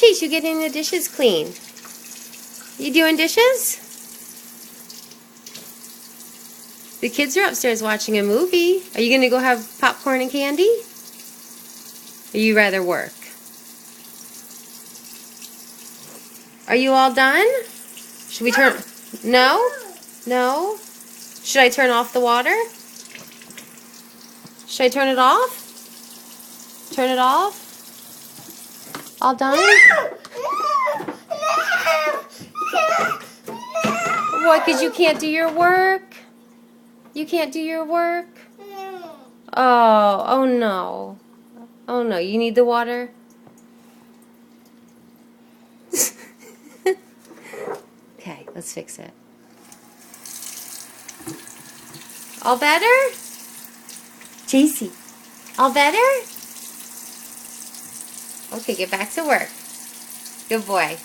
Chase, you getting the dishes clean? You doing dishes? The kids are upstairs watching a movie. Are you going to go have popcorn and candy? Or you rather work? Are you all done? Should we turn... No? No? Should I turn off the water? Should I turn it off? Turn it off? All done? What, because you can't do your work? You can't do your work? Oh no. Oh no, you need the water? Okay, let's fix it. All better? JC, all better? Okay, get back to work. Good boy.